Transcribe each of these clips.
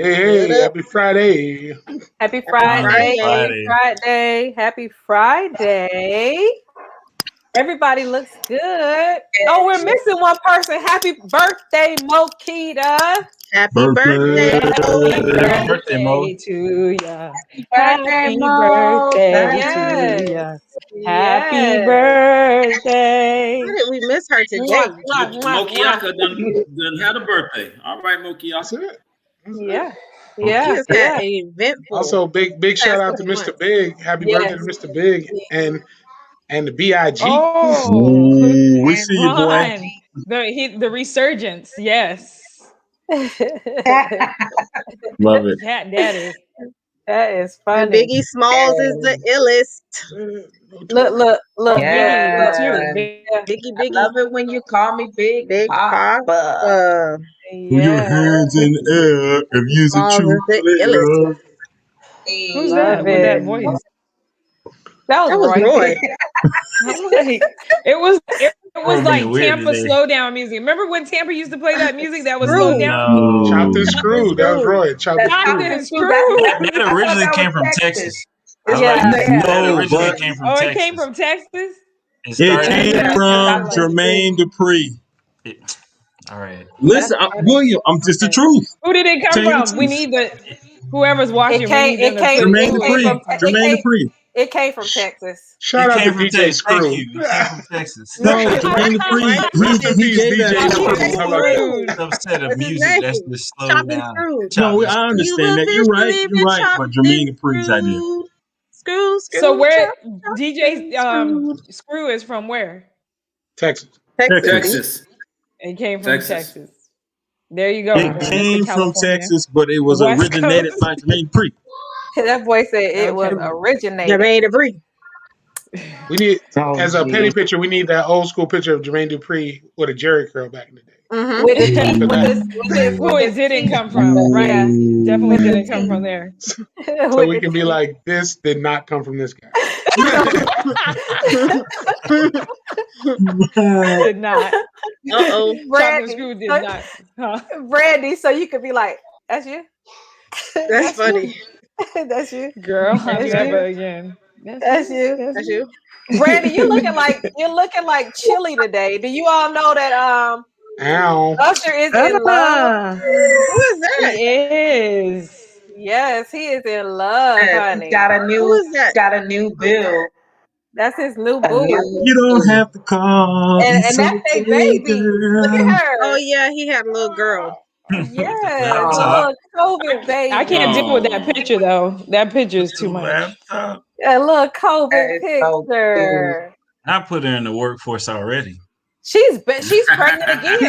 Hey, happy Friday. Happy Friday. Friday. Happy Friday. Everybody looks good. Oh, we're missing one person. Happy birthday, Mokita. Happy birthday. Happy birthday, Mo. To ya. Happy birthday to ya. Happy birthday. How did we miss her today? Mokiaka done had a birthday. All right, That's Mokiaka. it. Yeah. She Yeah. has had an eventful. Also, big shout out to Mr. Big. Happy birthday to Mr. Big and the BIG. Oh, we see you, boy. The resurgence, yes. Love it. That is funny. And Biggie Smalls is the illest. Look. Yeah. Biggie. I love it when you call me Big Papa. Papa. Put your hands in the air if you's a true player. Who's that with that voice? That was Roy. It was like Tampa today. slow down music. Remember when Tampa used to play that music that was slowed down? No. Chopped and screwed. That was Roy. Chopped and screwed. That originally came from Texas. No, but It came from Texas? It came from Jermaine Dupri. All right. Listen, William, I'm just the truth. Who did it come from? We need whoever's watching. Jermaine Dupri. It came from Texas. Shout out to DJ Screw. It came from Texas. No, Jermaine Dupri. He gave that upset of music that's just slowed down. No, I understand that. You're right. But Jermaine Dupri's idea. Screw. So where DJ Screw is from where? Texas. It came from Texas. There you go. It came from Texas, but it was originated by Jermaine Dupri. That boy said it was originated. Jermaine Dupri. We need, as a penny picture, we need that old school picture of Jermaine Dupri with a Jerry curl back in the day. Mm-hmm. It didn't come from, right? Definitely didn't come from there. So we can be like, this did not come from this guy. Did not. Brandy did not. Huh? Brandy, so you could be like, that's you? That's funny. That's you. Girl, never again. That's you. Brandy, you're looking like Chili today. Do you all know that Usher is in love? Who is that? He is. Yes, he is in love, honey. He's got a new bill. That's his new boo. You don't have to call. And that's their baby. Look at her. Oh yeah, he had a little girl. Yeah, a little COVID baby. I can't deal with that picture though. That picture is too much. A little COVID picture. I put her in the workforce already. She's pregnant again.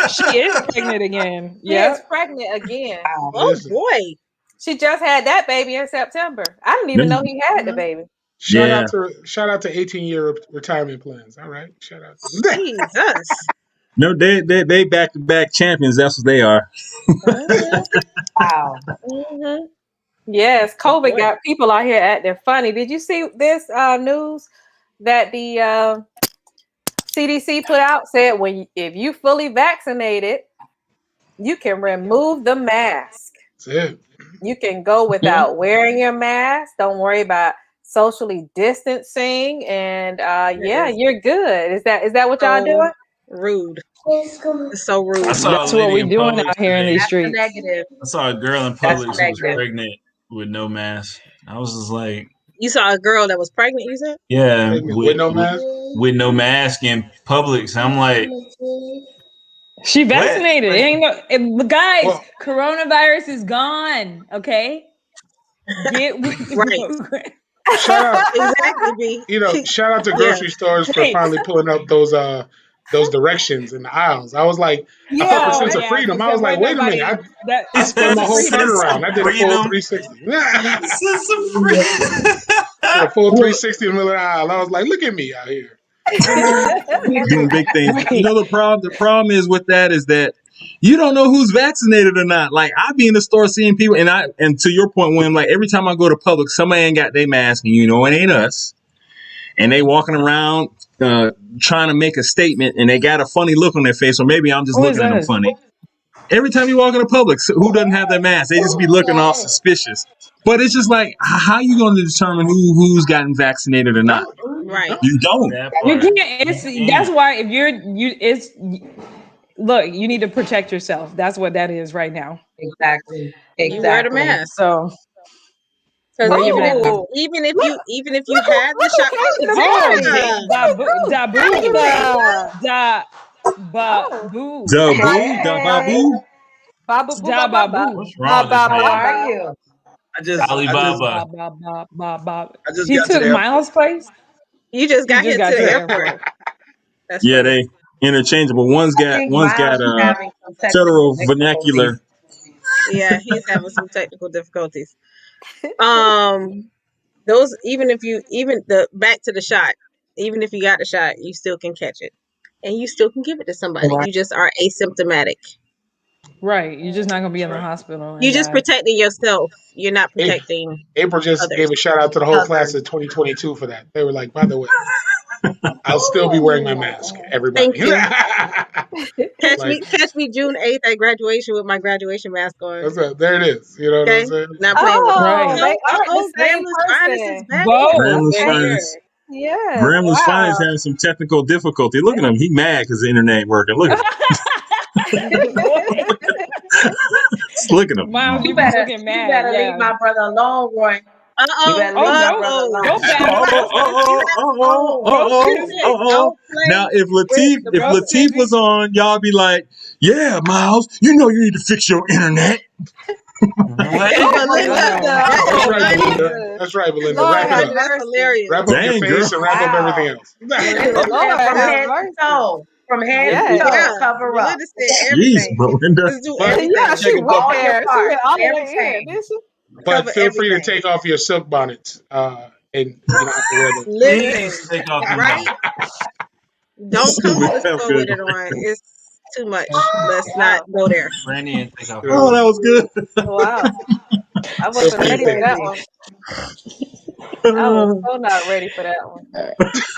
She is pregnant again. Yeah, she's pregnant again. Oh boy. She just had that baby in September. I didn't even know he had the baby. Shout out to 18-year retirement plans. All right. Shout out to Jesus. No, they back-to-back champions. That's what they are. Wow. Mm-hmm. Yes, COVID got people out here acting funny. Did you see this news that the CDC put out? Said if you fully vaccinated, you can remove the mask. That's it. You can go without wearing your mask. Don't worry about socially distancing, and you're good. Is that what y'all doing? Rude. It's so rude. That's what we're doing out here in these streets. Negative. I saw a girl in Publix who was pregnant with no mask. I was just like, you saw a girl that was pregnant, you said? Yeah, with no mask? With no mask in Publix. I'm like, she vaccinated. Guys, coronavirus is gone. Okay, get with right. Shout out, exactly. Shout out to grocery stores for finally pulling up those directions in the aisles. I was like, I felt a sense of freedom. I was like, wait a minute, I spent my whole turnaround. I did a full 360. A full 360 in the middle of the aisle. I was like, look at me out here. Doing big things. You know, the problem is with that is that you don't know who's vaccinated or not. Like, I be in the store seeing people, and to your point, William, like every time I go to Publix, somebody ain't got their mask, and it ain't us. And they walking around trying to make a statement, and they got a funny look on their face, or maybe I'm just looking at them funny. Every time you walk in the public, so who doesn't have their mask? They just be looking all suspicious. But it's just like, how you going to determine who's gotten vaccinated or not? Right. You don't. You can't. That's why if look, you need to protect yourself. That's what that is right now. Exactly. You wear the mask. So Because even if you had the shot, What's wrong with this man? How are you? Alibaba. He took Miles' place. You just got here to the airport. That's funny. They interchangeable. One's got having some federal technical vernacular. Yeah, he's having some technical difficulties. Those back to the shot. Even if you got the shot, you still can catch it, and you still can give it to somebody. Right. You just are asymptomatic. Right, you're just not gonna be in the hospital. You're just protecting yourself. You're not protecting. April just others. gave a shout out to the whole class of 2022 for that. They were like, by the way, I'll still be wearing my mask. Everybody. Thank you. Catch me June 8th at graduation with my graduation mask on. There it is. You know what I'm saying? Not playing with Right. Grandma's finest. Yeah. Grandma's finest having some technical difficulty. Look at him. He mad because the internet ain't working. Look at him. Look at him. Miles, You better leave my brother alone, Roy. Now, if Latif was on, y'all be like, "Yeah, Miles, you know you need to fix your internet." That's right, Belinda. Wrap it up. That's hilarious. Wrap up your face and wrap up everything else. From head to toe, cover up. Jeez, Belinda. She went there. She went all the way in, didn't she? But feel free to take off your silk bonnets, and you don't have to wear them. Take off your Right? Don't come to the store with it on. It's too much. Let's not go there. Brandy and take off. Oh, that was good. Wow. I wasn't ready for that one. I was so not ready for that one.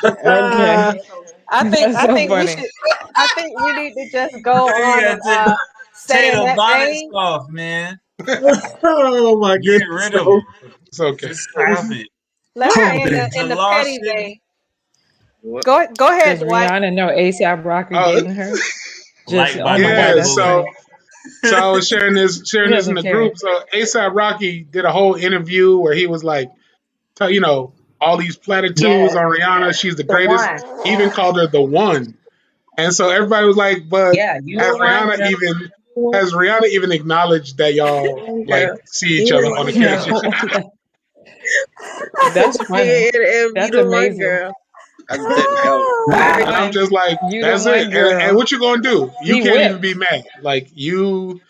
Okay. I think we need to just go on and stay in that vein. Off, man. Oh my goodness. Get rid of it. It's okay. Just stop it. Let's stay in the petty vein. Go ahead, Dwight. Rihanna know ASAP Rocky getting her. Just so I was sharing this in the group. So A$AP Rocky did a whole interview where he was like, all these platitudes on Rihanna. She's the greatest. He even called her the one. And so everybody was like, but has Rihanna even acknowledged that y'all see each other on occasion? That's funny. That's amazing. Girl. And I'm just like, that's it. And what you gonna do? You can't even be mad. Like you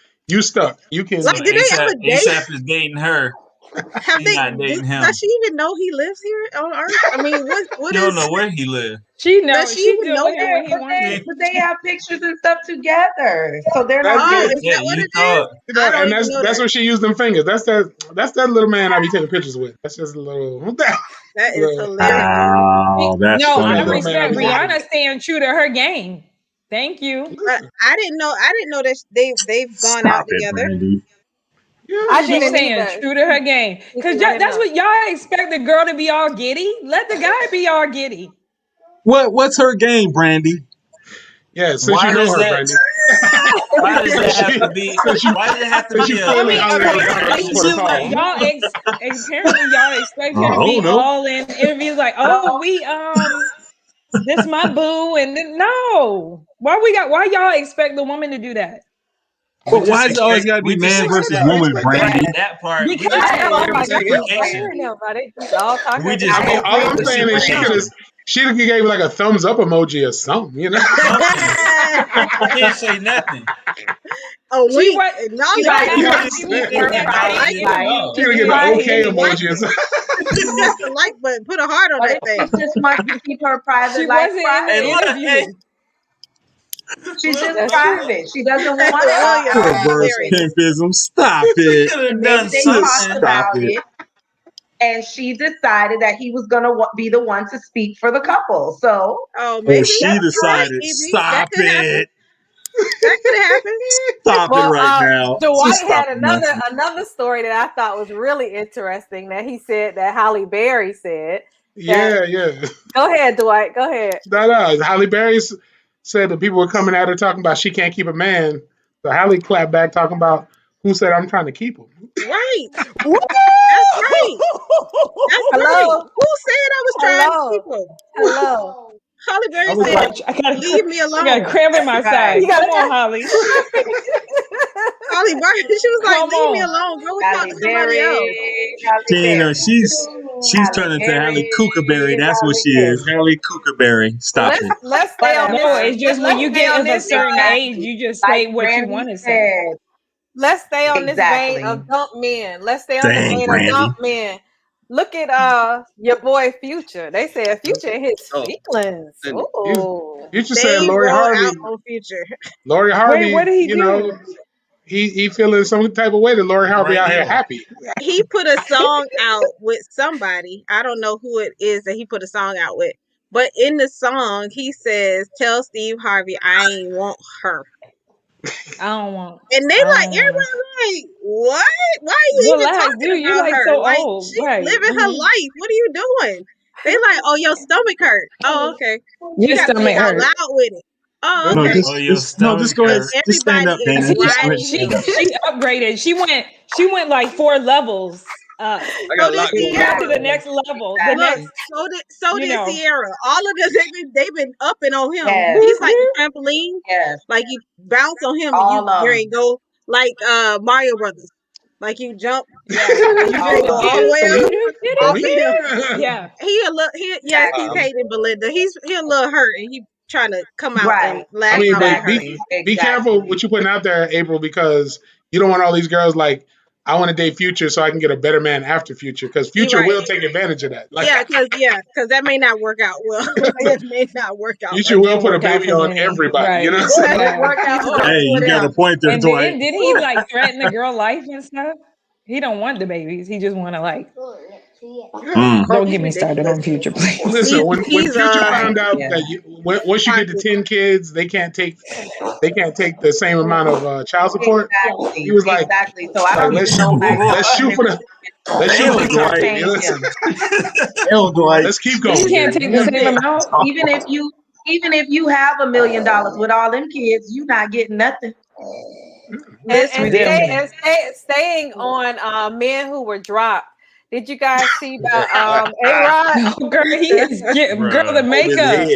stuck. You can. Like, did they ever date? A$AP is dating her. Not dating him. Does she even know he lives here on Earth? I mean, what you don't know where he lives. She knows. Does she even know where he wants. But they have pictures and stuff together, so they're not. And that's when she used them fingers. That's that little man I be taking pictures with. That's just a little. That is hilarious. Oh, that's funny. I respect Rihanna staying true to her game. Thank you. I didn't know that they've gone out together. Brandy. Yeah, she's staying true to her game. Because that's what y'all expect the girl to be all giddy. Let the guy be all giddy. What's her game, Brandy? Yeah, since you know her, Brandy. Why does it have to be? Why does it have to be? Y'all expect her to be all in interviews like, this my boo, and then no. Why y'all expect the woman to do that? But why is it always got to be man versus woman, Brandy? That part. All I'm saying is she could have gave like a thumbs up emoji or something, you know? I can't say nothing. Oh, she could have given an okay emoji or something. The like button, put a heart on that thing. She just wants to keep her private life private. She's just private. She doesn't want it. Reverse pimpism. Stop it. They talked about it, and she decided that he was going to be the one to speak for the couple. So, maybe she decided. Stop it. That could happen. Stop it right now. Dwight Just stop had it, another story that I thought was really interesting that he said that Halle Berry said. Yeah. Go ahead, Dwight. Go ahead. No. Halle Berry said that people were coming at her talking about she can't keep a man. So Halle clapped back talking about who said I'm trying to keep him. Right. That's right. That's right. Who said I was trying to keep him? Hello. Halle Berry said, "Leave me alone." I got a cramp in my side. Come on, Holly. Halle Berry, she was like, "Leave me alone. Go talk to somebody else." She's turning to Halle Kookaberry. That's what she is. Halle Kookaberry. Stop it. Let's stay on this. No, it's just when you get of a certain age, you just say what you want to say. Let's stay on this vein of dump men. Let's stay on the vein of dump men. Look at your boy Future. They said Future hits feelings. Oh, Future said Lori Harvey. Future. Lori Harvey. Wait, what did he do? He feeling some type of way that Lori Harvey out here happy. He put a song out with somebody. I don't know who it is that he put a song out with. But in the song, he says, "Tell Steve Harvey I ain't want her." I don't want. And they like, everybody like, what? Why are you even talking about her? So like, old. she's living her life. What are you doing? They like, oh, your stomach hurt. Oh, okay. Your stomach hurt. Loud with it. Oh, okay. Just go ahead. Just stand up, Dana. She upgraded. She went like 4 levels up. So did Sierra. To the next level. So did Sierra. All of this, they've been upping on him. Yes. He's like a trampoline. Yes. Like you bounce on him and you ain't go like Mario Brothers. Like you jump, you go all the way up. Yeah. He's hating Belinda. He a little hurt and he trying to come out and laugh. I mean, but be careful what you're putting out there, April, because you don't want all these girls like, I want to date Future so I can get a better man after Future, because Future will take advantage of that. Like, because that may not work out well. It may not work out. Future will put a baby on everybody. Right. You know what I'm saying? Hey, you got a point there, Dwight. Did he like threaten the girl life and stuff? He don't want the babies. He just want to like. Don't get me started on Future, please. Listen, when Future found out that once you get to 10 kids, they can't take the same amount of child support. Exactly. He was like, So I don't let's shoot for the Dwight. Let's keep going. You can't take the same amount. Even if you have $1 million with all them kids, you not getting nothing. Staying on men who were dropped. Did you guys see about A-Rod? No, girl, he is girl the makeup.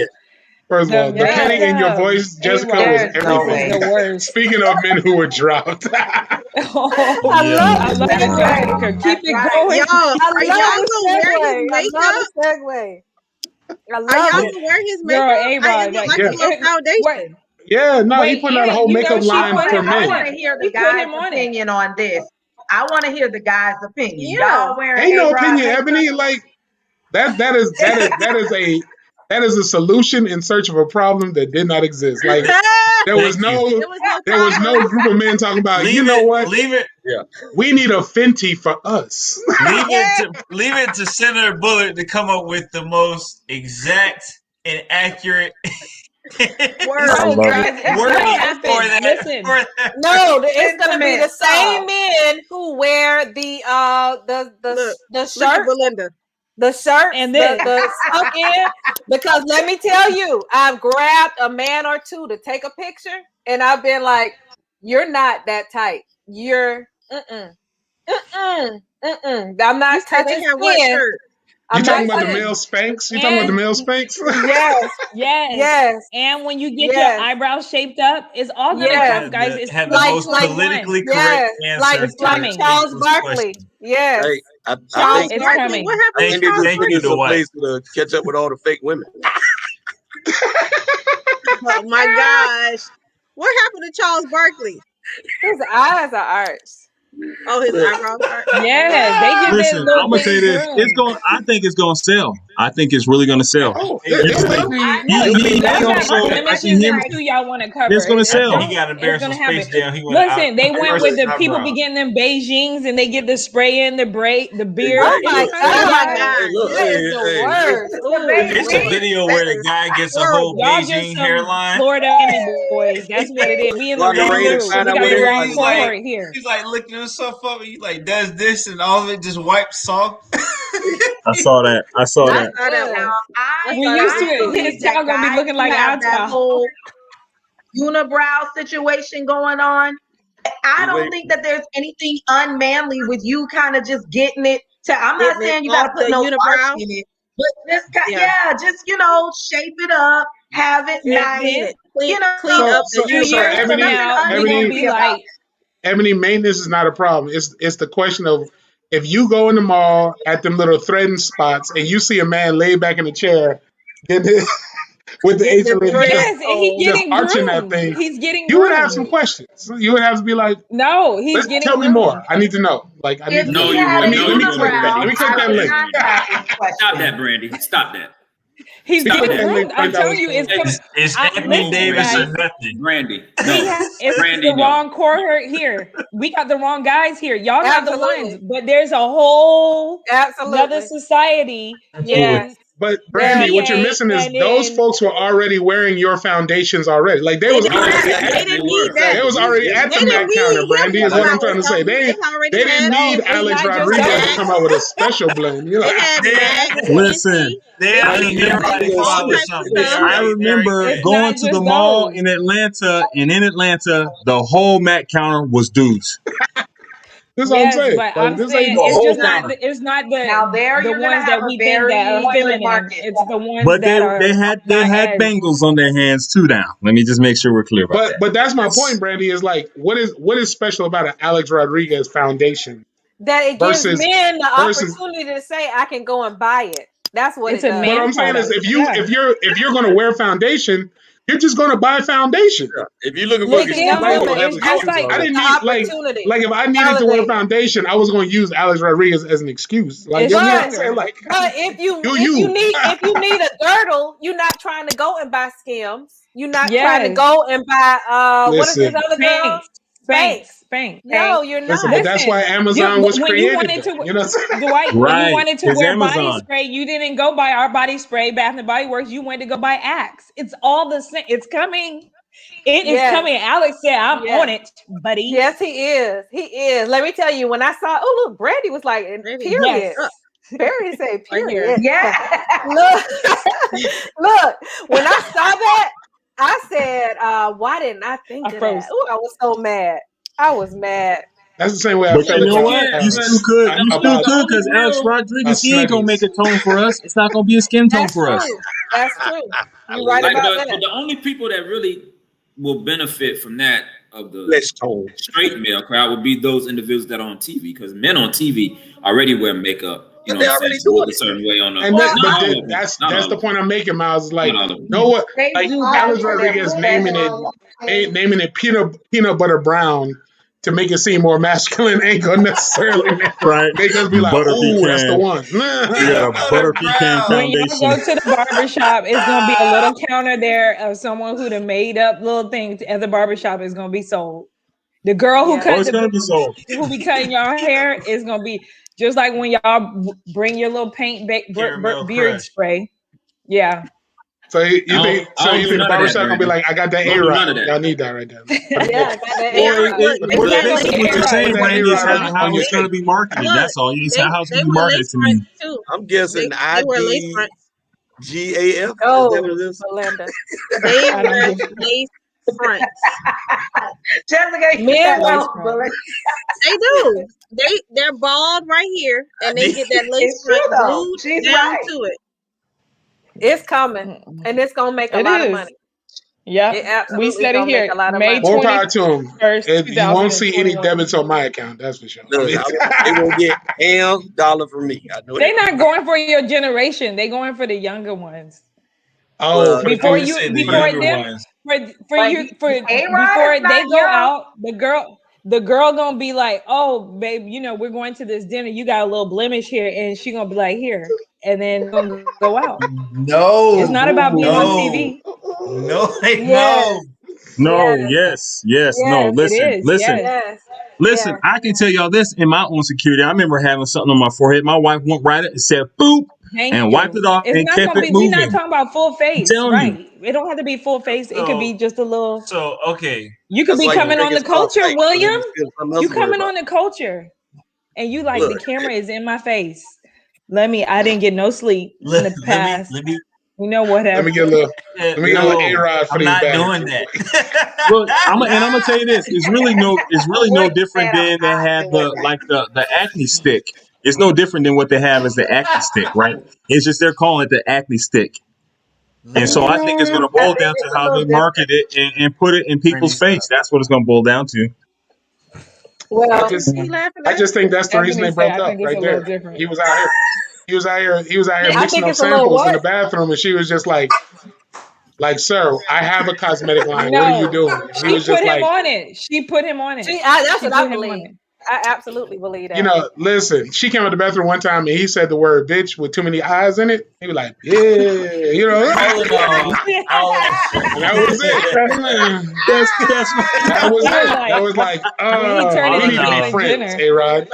First of all, the penny in your voice, Jessica, was everything. The worst. Speaking of men who were dropped. I love Jessica. Keep it going. Are y'all gonna wear his makeup? Segue. Are y'all gonna wear his makeup? Girl, A-Rod, like a little foundation. Yeah, no, he put out a whole makeup line for men. I want to hear the guy's opinion on this. I want to hear the guy's opinion. Y'all wearing ain't no opinion, Ebony. Like that is a solution in search of a problem that did not exist. Like there was no group of men talking about. You know what? Leave it. Yeah. We need a Fenty for us. Leave it to Senator Bullock to come up with the most exact and accurate. It's gonna be the same men who wear the shirt, Belinda. The shirt and the stuck in. Because let me tell you, I've grabbed a man or two to take a picture, and I've been like, "You're not that tight. You're I'm not touching skin." You talking about the male Spanx? You talking about the male Spanx? Yes. And when you get your eyebrows shaped up, it's all gonna come, guys. It's have the most politically correct answer. Like Charles Barkley. Yes. Hey, I Charles think Barkley. What happened? Thank you, to place to catch up with all the fake women. Oh my gosh! What happened to Charles Barkley? His eyes are arched. Oh, his eyebrows are. Yes, they get Listen, that little I'm gonna say big this. It's groom. going. I think it's gonna sell. I think it's really gonna sell. Oh, You it will. he Y'all got also. I think blemishes him. and too y'all want to cover. It's gonna It sell. He got to bear it's some gonna happen. space down. He went Listen, they went with the people eyebrows. be getting them Beijings and they get the spray in the braid, the beard. Oh my Oh my God. God. That is the worst. It's a video where the guy gets a whole Y'all just Beijing some hairline. Florida Andy boys. That's what it is. We in the Run the wrong rain and group. find We out got what the it wrong is. cohort here. He's like looking himself up and he like does this and all of it just wipes off. I saw that. I saw that. I saw that one. We used to it. His tail gonna be looking like our that tail. whole unibrow situation going on. I don't think that there's anything unmanly with you kind of just getting it to. I'm not saying you got to put no arch in it, but just just shape it up, have it nice, clean up the so Ebony, maintenance is not a problem. It's the question of if you go in the mall at them little threading spots and you see a man laid back in a chair, with the Asian lady just arching that thing, he's getting you would have some questions. You would have to be like, no, he's getting tell me more. I need to know. Like, I need to know. Let me click that link. Stop that, Brandy. Stop that. He's getting groomed. I'm telling you, it's Anthony Davis or nothing. Brandy. It's Brandy, the wrong cohort here. We got the wrong guys here. Y'all got the ones, but there's a whole another society. Yes. But Brandy, what you're missing is those folks were already wearing your foundations already. Like they was already at the Mac counter. Brandy is what I'm trying to say. They didn't need Alex Rodriguez to come out with a special blend. You know? Listen, I remember going to the mall in Atlanta, and in Atlanta, the whole Mac counter was dudes. That's what I'm saying. But I'm saying it's not the ones that we think that are feminine. It's the ones that are. They had bangles on their hands too. Now, let me just make sure we're clear about that. But that's my point, Brandy. Is like what is special about an Alex Rodriguez foundation? That it gives men the opportunity to say, "I can go and buy it." That's what it's a man. What I'm saying is, if you're going to wear foundation, you're just going to buy foundation. Yeah. If you're looking for I didn't need like if I needed to wear foundation, I was going to use Alex Rodriguez as an excuse. Like, you know what I'm saying? Like, if you need a girdle, you're not trying to go and buy Skims. You're not trying to go and buy what is this other girl? Spanx. No, you're not. Listen, but that's why Amazon was created. Dwight, when you wanted to wear body spray, you didn't go buy our body spray, Bath and Body Works. You went to go buy Axe. It's all the same. It's coming. It is coming. Alex said, "I'm on it, buddy." Yes, he is. He is. Let me tell you. When I saw, look, Brandy was like, "Period." Yes. Barry said, "Period." Yeah. Look. When I saw that, I said, "Why didn't I think of that?" Ooh, I was so mad. I was mad. That's the same way I felt. But you know what? You still could. You still could because Alex Rodriguez, he ain't gonna make a tone for us. It's not gonna be a skin tone for us. That's true. You're right about that. But the only people that really will benefit from that of the straight male crowd would be those individuals that are on TV, because men on TV already wear makeup. You know, they already do it a certain way on the. And that's the point I'm making, Miles. Like, know what? Like Alex Rodriguez naming it peanut butter brown to make it seem more masculine ain't gonna necessarily make us be like, "Ooh, that's the one." Yeah, butter pecan when you foundation. go to the barbershop, it's gonna be a little counter there of someone who done made up little things at the barbershop is gonna be sold. The girl who who be cutting y'all hair is gonna be just like when y'all bring your little paint beard spray. Yeah. So you think the barbershop gonna be like, "I got that A-Rod. Y'all need that right there." Yeah, I got that A-Rod. What you're saying, Brandy, is how it's gonna be marketed. That's all. It's how it's gonna be marketed to me. I'm guessing IDGAF. Oh, Belinda. They wear lace fronts. Jessica, they do. They're bald right here, and they get that lace front glued down to it. It's coming, and it's gonna make a lot of money. Yeah, we said it here. May 20th. More power to them. You won't see any debits on my account. That's for sure. Look, they won't get $1 from me. I know they're not going for your generation. They're going for the younger ones. Oh, before they go out, the girl the girl gonna be like, oh, babe, you know, we're going to this dinner. You got a little blemish here, and she gonna be like, here, and then gonna go out. No, it's not about being on TV. No, Yes. No, listen. Yes. Listen, I can tell y'all this in my own security. I remember having something on my forehead. My wife went right and said, boop, and wiped it off and kept it moving. We're not talking about full face, right? It don't have to be full face. It could be just a little. So, okay. You could be coming on the culture, William. You coming on the culture. And you like, the camera is in my face. I didn't get no sleep in the past. You know, whatever. Let me get a little A-Rod for I'm not bags. doing that. Look, I'm gonna tell you this. It's really no different than they have the Acne Stick. It's no different than what they have as the Acne Stick, right? It's just they're calling it the Acne Stick. And so I think it's going to boil down to how they market it and put it in people's face. That's what it's going to boil down to. Well, I just think that's the reason they broke up right there. He was out here mixing up samples in the bathroom, and she was just like, sir, I have a cosmetic line. What are you doing? She was just like, She put him on it. That's what I believe. I absolutely believe that. You know, listen, she came out the bathroom one time and he said the word bitch with too many eyes in it. He was like, yeah, you know. That was it. That was like, we need to be friends, A-Rod.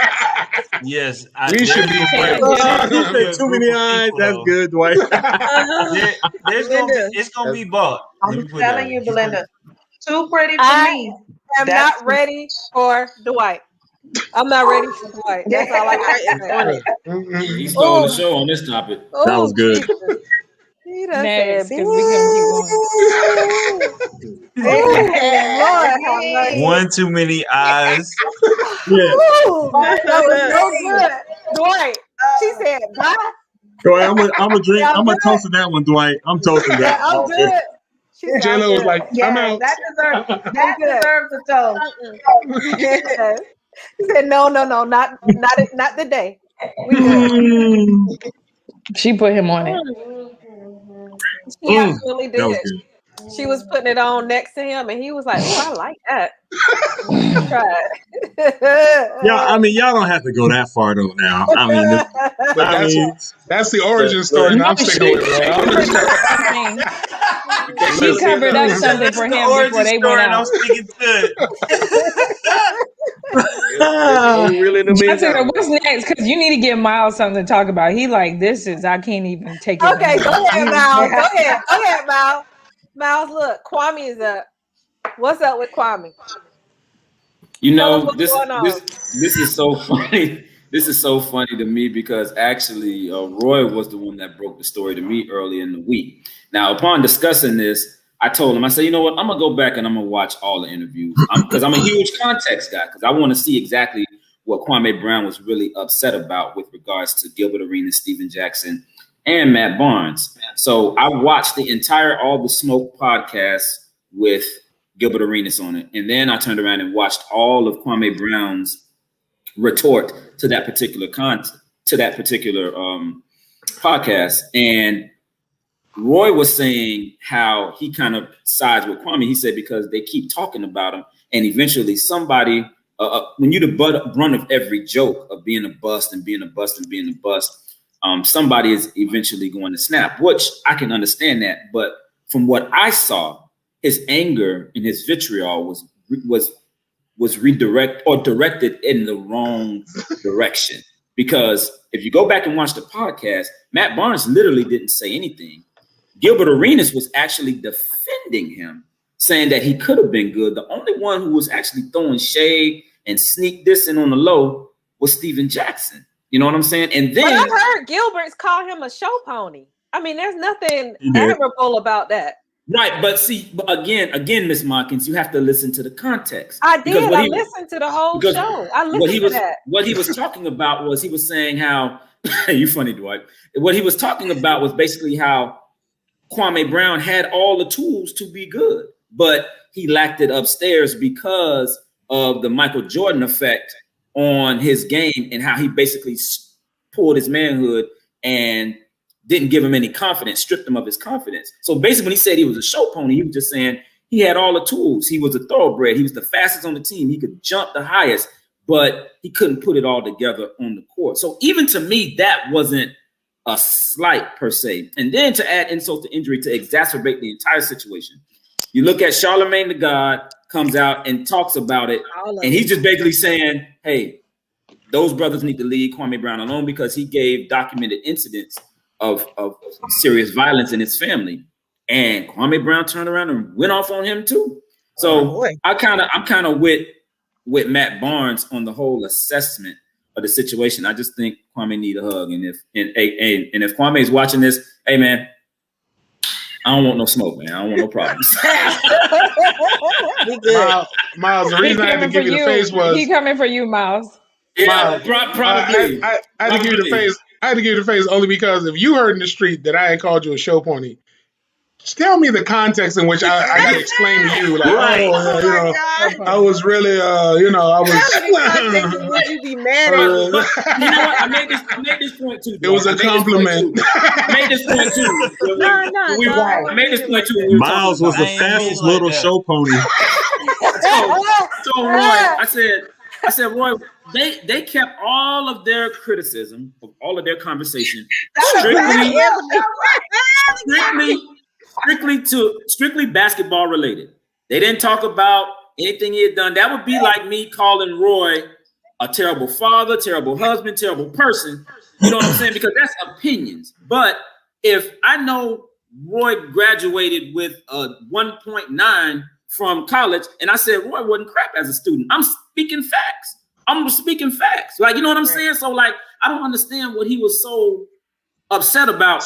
Yes. We should be friends. Too many eyes. That's good, Dwight. It's going to be bought. I'm telling you, Belinda. Too pretty for me. I'm not ready for Dwight. I'm not ready for Dwight. That's all I got to say. He stole the show on this topic. That was good. He done said, because we can keep going. One too many eyes. Yeah. That was so good. Dwight, she said, bye. Dwight, I'm a drink. I'm a toast to that one, Dwight. I'm toasting that. I'm good. J-Lo was like, I'm out. That deserves a toast. He said, no, not today. She put him on it. She absolutely did. She was putting it on next to him, and he was like, "Oh, I like that." Try it. Yeah, I mean, y'all don't have to go that far though. Now, I mean, that's the origin story, and I'm sticking with it. She covered up something for him before they went out. I'm speaking good. What's next? Because you need to give Miles something to talk about. He like, this is, I can't even take it. Okay, go ahead, Miles. Go ahead, Miles. Miles, look, Kwami is up. What's up with Kwami? You know, this is so funny. This is so funny to me because actually Roy was the one that broke the story to me early in the week. Now, upon discussing this, I told him, I said, you know what? I'm going to go back and I'm going to watch all the interviews because I'm a huge context guy because I want to see exactly what Kwame Brown was really upset about with regards to Gilbert Arenas, Steven Jackson, and Matt Barnes. So I watched the entire All the Smoke podcast with Gilbert Arenas on it. And then I turned around and watched all of Kwame Brown's retort to that particular podcast. And Roy was saying how he kind of sides with Kwame. He said because they keep talking about him, and eventually somebody, when you're the brunt of every joke of being a bust and being a bust and being a bust, somebody is eventually going to snap. Which I can understand that, but from what I saw, his anger and his vitriol was directed in the wrong direction. Because if you go back and watch the podcast, Matt Barnes literally didn't say anything. Gilbert Arenas was actually defending him, saying that he could have been good. The only one who was actually throwing shade and sneak dissing on the low was Steven Jackson. You know what I'm saying? And then I heard Gilbert's call him a show pony. I mean, there's nothing admirable about that. Right, but see, again, Ms. Monkins, you have to listen to the context. I did. I listened to the whole show. I listened to that. What he was talking about was he was saying how you funny, Dwight. What he was talking about was basically how Kwame Brown had all the tools to be good, but he lacked it upstairs because of the Michael Jordan effect on his game and how he basically pulled his manhood and didn't give him any confidence, stripped him of his confidence. So basically when he said he was a show pony, he was just saying He had all the tools. He was a thoroughbred. He was the fastest on the team. He could jump the highest, but he couldn't put it all together on the court. So even to me, that wasn't a slight per se. And then to add insult to injury, to exacerbate the entire situation, you look at Charlemagne the God comes out and talks about it, and he's just basically saying, hey, those brothers need to leave Kwame Brown alone because he gave documented incidents of serious violence in his family. And Kwame Brown turned around and went off on him too. So I'm kind of with Matt Barnes on the whole assessment of the situation. I just think Kwame need a hug. And if Kwame is watching this, hey man, I don't want no smoke, man. I don't want no problems. Miles, the reason I had to give you the face was he coming for you, Miles. Yeah, probably. I had to give you the face. I had to give you the face only because if you heard in the street that I had called you a show pony, just tell me the context in which I got to explain to you. Like, I was really, I was. Would you be mad at me? You know what? I made this point too. It was a compliment. I made this point too. I made this point too. Miles was the fastest little show pony. So Roy, I said, Roy, they kept all of their criticism of all of their conversation strictly basketball related. They didn't talk about anything he had done. That would be like me calling Roy a terrible father, terrible husband, terrible person. You know what I'm saying? Because that's opinions. But if I know Roy graduated with a 1.9 from college, and I said Roy wasn't crap as a student, I'm speaking facts. Like, you know what I'm saying? So like, I don't understand what he was so upset about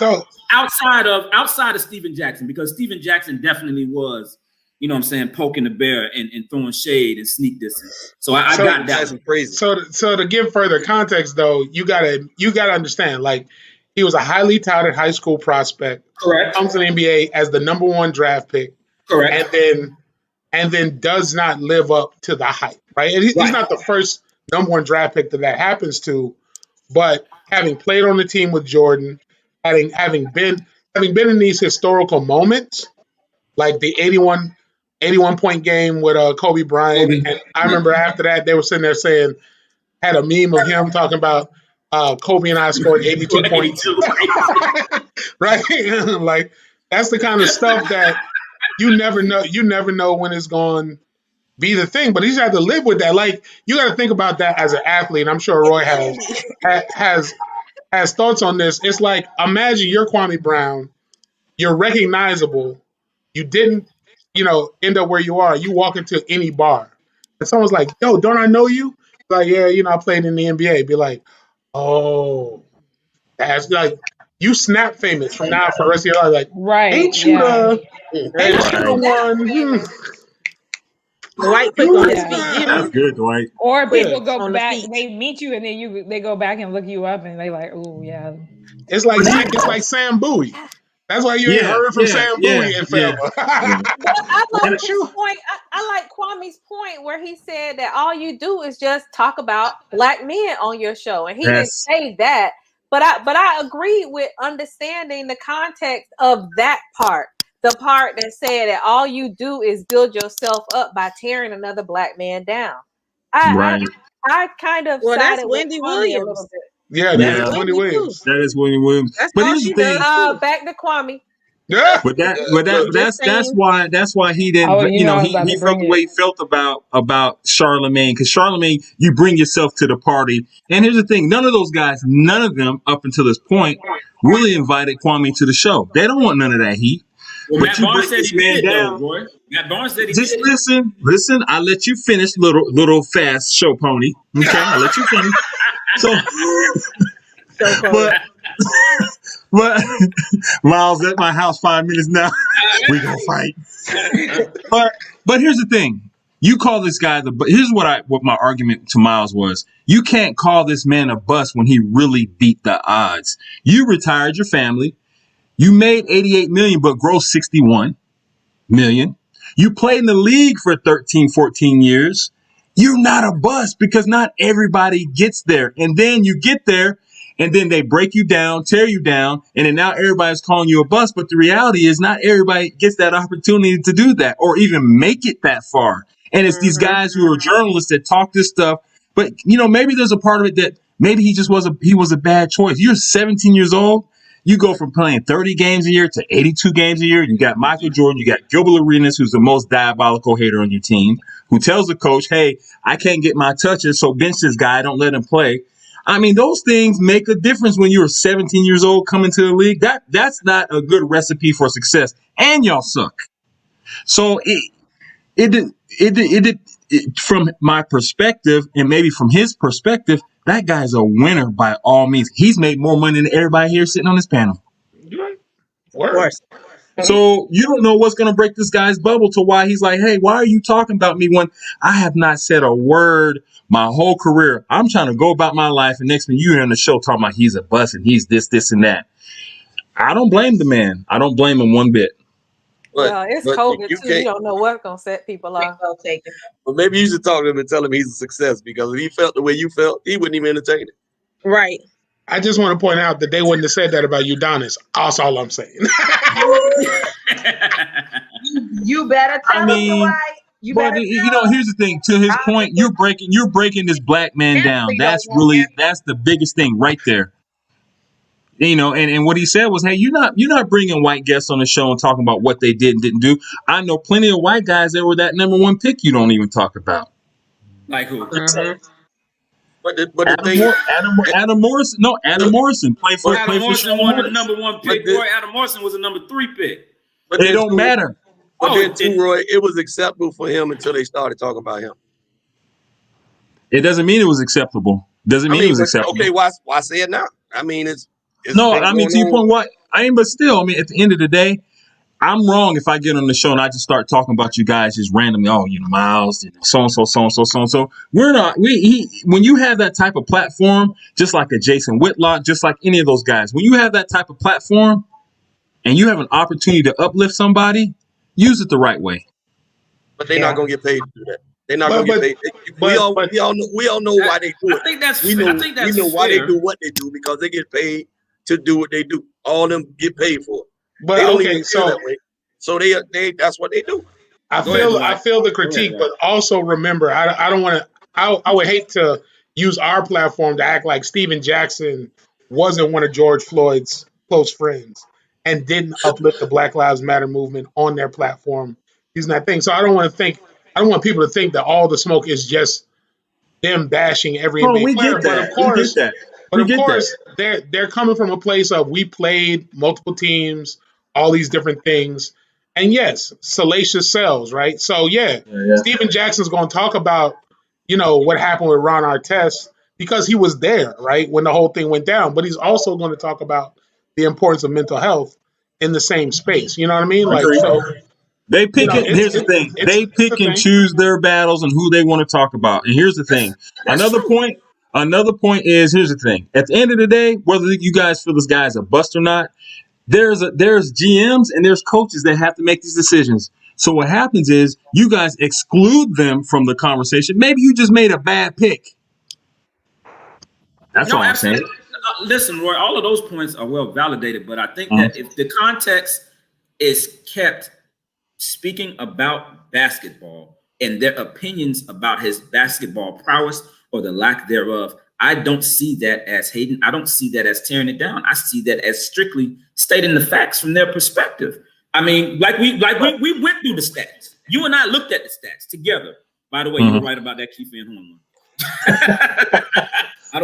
outside of Steven Jackson, because Steven Jackson definitely was, you know what I'm saying, poking the bear and throwing shade and sneak dissing. So I got that. That's crazy. So to give further context though, you gotta understand, like, he was a highly touted high school prospect. Correct. Comes to the NBA as the number 1 draft pick. Correct. And then does not live up to the hype, right? And he's not the first number 1 draft pick that happens to, but having played on the team with Jordan, having been in these historical moments, like the 81 point game with Kobe Bryant, and I remember after that they were sitting there saying, had a meme of him talking about Kobe and I scored 82 points, right? Like, that's the kind of stuff that you never know when it's going to be the thing, but you just have to live with that. Like, you got to think about that as an athlete. And I'm sure Roy has thoughts on this. It's like, imagine you're Kwame Brown, you're recognizable, you didn't, end up where you are. You walk into any bar, and someone's like, "Yo, don't I know you?" Like, yeah, I played in the NBA. Be like, oh, that's like, you snap famous from now for the rest of your life. Like, right? Ain't you the one? Dwight quick on his feet. That's good, Dwight. Or people go back, they meet you, and then they go back and look you up, and they like, oh yeah. It's like Sam Bowie. That's why you ain't heard from Sam Bowie in forever. But I like his point. I like Kwame's point where he said that all you do is just talk about black men on your show, and he didn't say that. But I agree with understanding the context of that part. The part that said that all you do is build yourself up by tearing another black man down. I kind of that's Wendy Williams. Yeah, that's Wendy Williams. That is Wendy Williams. That's but all here's she the thing. does. Back to Kwame. Yeah, but that's why he didn't. He felt the way he felt about Charlemagne, because Charlemagne, you bring yourself to the party. And here's the thing: none of them up until this point really invited Kwame to the show. They don't want none of that heat. Well, Matt Barnes said he did, though, boy. Matt Barnes said he just did. Listen. I let you finish, little fast show pony. Okay, I let you finish. But Miles at my house 5 minutes now. We gonna fight. But here's the thing: you call this guy here's what my argument to Miles was. You can't call this man a bust when he really beat the odds. You retired your family. You made 88 million, but grossed 61 million. You played in the league for 13, 14 years. You're not a bust because not everybody gets there. And then you get there and then they break you down, tear you down, and then now everybody's calling you a bust. But the reality is not everybody gets that opportunity to do that or even make it that far. And it's these guys who are journalists that talk this stuff. But, you know, maybe there's a part of it that maybe he was a bad choice. You're 17 years old. You go from playing 30 games a year to 82 games a year. You got Michael Jordan. You got Gilbert Arenas, who's the most diabolical hater on your team, who tells the coach, hey, I can't get my touches, so bench this guy. Don't let him play. I mean, those things make a difference when you're 17 years old coming to the league. That's not a good recipe for success. And y'all suck. So it from my perspective, and maybe from his perspective, that guy's a winner by all means. He's made more money than everybody here sitting on this panel. Worse. So you don't know what's going to break this guy's bubble to why he's like, hey, why are you talking about me when I have not said a word my whole career? I'm trying to go about my life, and next thing you hear on the show talking about he's a bust and he's this, and that. I don't blame the man. I don't blame him one bit. Well, it's COVID too. You don't know what's gonna set people off. Well, maybe you should talk to him and tell him he's a success, because if he felt the way you felt, he wouldn't even entertain it. Right. I just want to point out that they wouldn't have said that about Udonis. That's all I'm saying. You better tell him why. You know, here's the thing. To his point, you're breaking this black man down. That's the biggest thing right there. You know, and what he said was, hey, you're not bringing white guests on the show and talking about what they did and didn't do. I know plenty of white guys that were that number one pick you don't even talk about. Like who? But the thing, Adam Morrison. No, Adam Morrison played for. Adam Morrison won the number one pick. Boy, Adam Morrison was a number 3 pick. But it don't matter. But then too, Roy, it was acceptable for him until they started talking about him. It doesn't mean it was acceptable. Doesn't mean it was acceptable. Okay, why say it now? I mean, it's no. I mean, to your point, what I mean, but still, I mean, at the end of the day, I'm wrong if I get on the show and I just start talking about you guys just randomly. Oh, you know, Miles, you know, so and so. We're not. When you have that type of platform, just like a Jason Whitlock, just like any of those guys, when you have that type of platform and you have an opportunity to uplift somebody, use it the right way. But they're not gonna get paid to do that. They're not gonna get paid. We all know why they do it. I think that's we know why they do what they do, because they get paid to do what they do. All of them get paid for it. But they don't even feel that way. So they that's what they do. I feel the critique, but also remember, I don't want to. I would hate to use our platform to act like Steven Jackson wasn't one of George Floyd's close friends and didn't uplift the Black Lives Matter movement on their platform using that thing. So I don't want people to think that all the smoke is just them bashing every NBA player. But of course, they're coming from a place of we played multiple teams, all these different things. And yes, salacious sells, right? So Steven Jackson's going to talk about, you know, what happened with Ron Artest because he was there, right, when the whole thing went down. But he's also going to talk about the importance of mental health in the same space. You know what I mean? Like, so they pick it. Here's the thing: they pick and choose their battles and who they want to talk about. And here's the thing: another point is, here's the thing: at the end of the day, whether you guys feel this guy is a bust or not, there's GMs and there's coaches that have to make these decisions. So what happens is you guys exclude them from the conversation. Maybe you just made a bad pick. That's all I'm saying. Listen, Roy, all of those points are well validated, but I think that if the context is kept speaking about basketball and their opinions about his basketball prowess or the lack thereof, I don't see that as hating. I don't see that as tearing it down. I see that as strictly stating the facts from their perspective. I mean, like we went through the stats. You and I looked at the stats together. By the way, you were right about that Keith Van Horn one.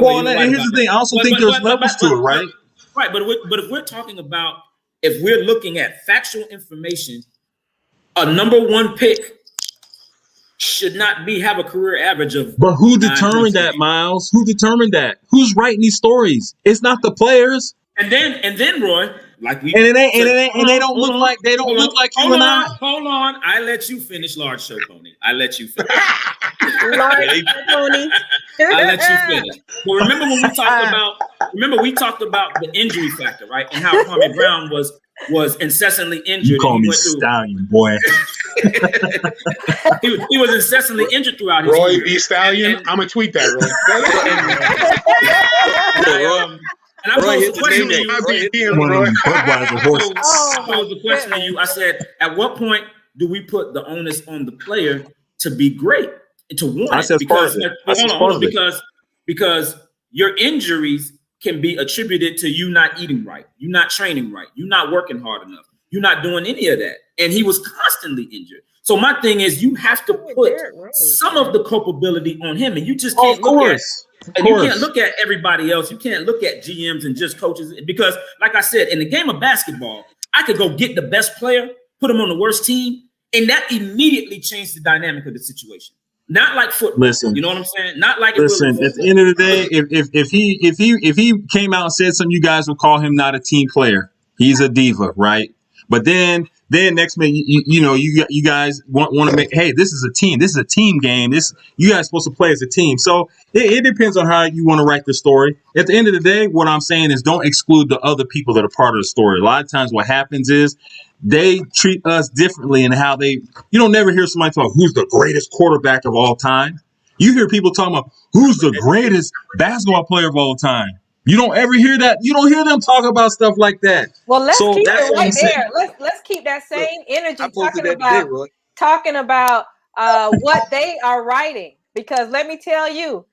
Well, and here's the thing. I also think there's levels to it, right? Right, but if we're talking about, if we're looking at factual information, a number one pick should not have a career average of. But who determined that, Miles? Who determined that? Who's writing these stories? It's not the players. And then Roy, like we and they don't look like you and I. Hold on, I let you finish, large show pony. I let you finish. Large pony. I let you finish. Well, remember when we talked about the injury factor, right? And how Kwami Brown was incessantly injured. You call me Stallion, boy. he was incessantly injured throughout his Roy career. B. Stallion. I'm gonna tweet that, Roy. And I posed the question to you. I posed the question to you. I said, at what point do we put the onus on the player to be great and to want it? Because your injuries can be attributed to you not eating right, you not training right, you not working hard enough, you not doing any of that. And he was constantly injured. So my thing is, you have to put some of the culpability on him, and you just can't you can't look at everybody else. You can't look at GMs and just coaches, because, like I said, in the game of basketball, I could go get the best player, put him on the worst team, and that immediately changed the dynamic of the situation. Not like football. Listen, you know what I'm saying? Not like at the end of the day, if he came out and said something, you guys would call him not a team player. He's a diva, right? But then next minute, you guys want to make, hey, this is a team. This is a team game. You guys are supposed to play as a team. So it depends on how you want to write the story. At the end of the day, what I'm saying is don't exclude the other people that are part of the story. A lot of times what happens is they treat us differently in how you don't never hear somebody talk, who's the greatest quarterback of all time. You hear people talking about who's the greatest basketball player of all time. You don't ever hear that. You don't hear them talk about stuff like that. Well, let's keep it right there. Let's keep that same energy talking about what they are writing. Because let me tell you,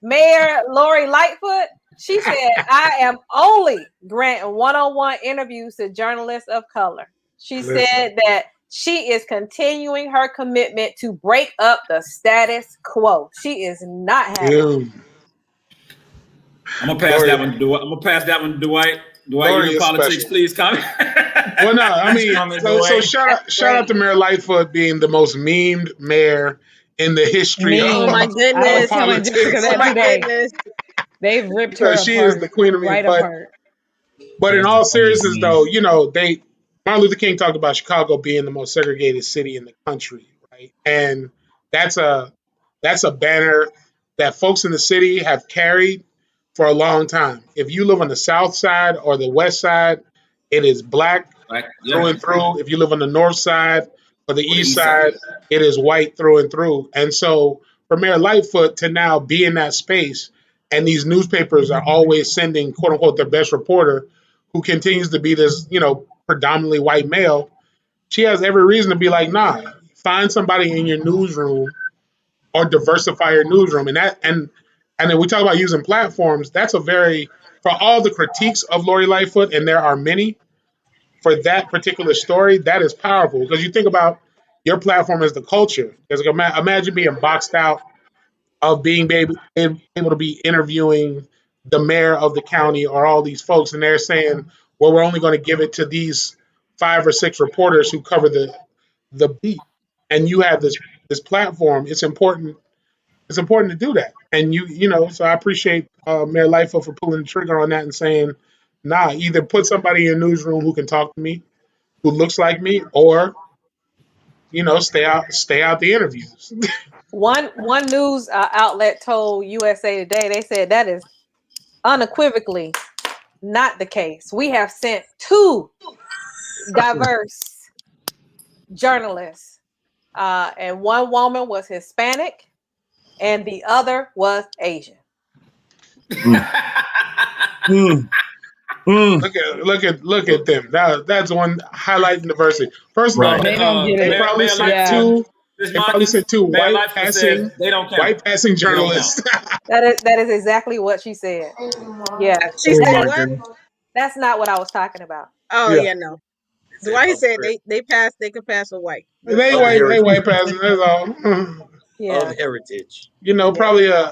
Mayor Lori Lightfoot, she said, I am only granting one-on-one interviews to journalists of color. She said that she is continuing her commitment to break up the status quo. She is not having I'm gonna pass that one to Dwight. Dwight, you're in politics, please comment. Well, no, I mean, so shout out to Mayor Lightfoot being the most memed mayor in the history of politics. They've ripped her apart. She is the queen of me. But in all seriousness, though, Martin Luther King talked about Chicago being the most segregated city in the country, right? And that's a banner that folks in the city have carried for a long time. If you live on the south side or the west side, it is black through and through. If you live on the north side or the east side, it is white through and through. And so for Mayor Lightfoot to now be in that space, and these newspapers are always sending, quote unquote, their best reporter, who continues to be this, predominantly white male, she has every reason to be like, nah, find somebody in your newsroom or diversify your newsroom. And then we talk about using platforms. That's for all the critiques of Lori Lightfoot, and there are many, for that particular story, that is powerful. Because you think about your platform as the culture. Imagine being boxed out of being able to be interviewing the mayor of the county or all these folks, and they're saying, well, we're only going to give it to these 5 or 6 reporters who cover the beat. And you have this platform. It's important to do that. And so I appreciate Mayor Lightfoot for pulling the trigger on that and saying, nah, either put somebody in your newsroom who can talk to me, who looks like me, or stay out the interviews. One news outlet told USA Today, they said that is unequivocally not the case. We have sent 2 diverse journalists, and one woman was Hispanic and the other was Asian. Look at them. That's one highlighting diversity. First of all, they probably sent two white passing journalists. That is exactly what she said. Yeah, she said what? That's not what I was talking about. Oh yeah, no. Dwight said they could pass for white. They white passing. That's all. Yeah. Of heritage. Probably a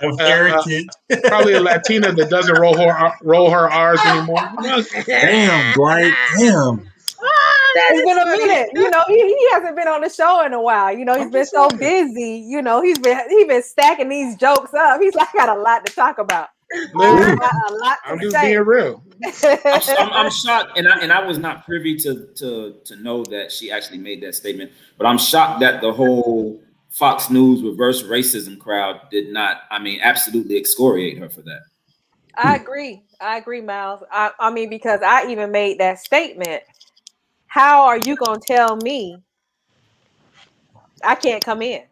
Latina that doesn't roll her R's anymore. Damn, Dwight. Damn. It's been a minute. He hasn't been on the show in a while. He's been so busy. He's been stacking these jokes up. He's like, I got a lot to talk about. I'm just being real. I'm shocked, and I was not privy to know that she actually made that statement. But I'm shocked that the whole Fox News reverse racism crowd did not, absolutely excoriate her for that. I agree, Miles. I mean, because I even made that statement. How are you going to tell me I can't come in?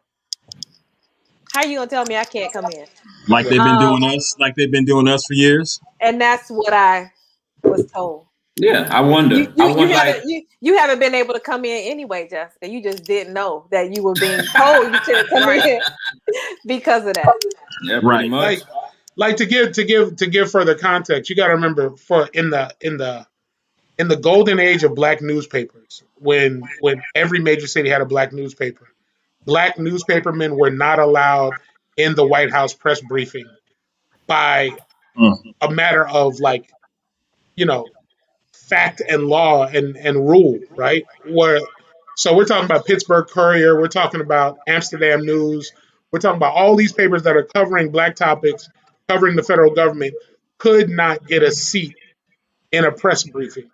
How you gonna tell me I can't come in? Like they've been doing us, like they've been doing us for years. And that's what I was told. Yeah, I wonder. You haven't been able to come in anyway, Jessica. You just didn't know that you were being told you couldn't come in because of that. Yeah, pretty much. Like to give further context, you got to remember in the golden age of black newspapers, when every major city had a black newspaper, black newspapermen were not allowed in the White House press briefing by a matter of fact and law and rule, right? So we're talking about Pittsburgh Courier, we're talking about Amsterdam News, we're talking about all these papers that are covering black topics, covering the federal government, could not get a seat in a press briefing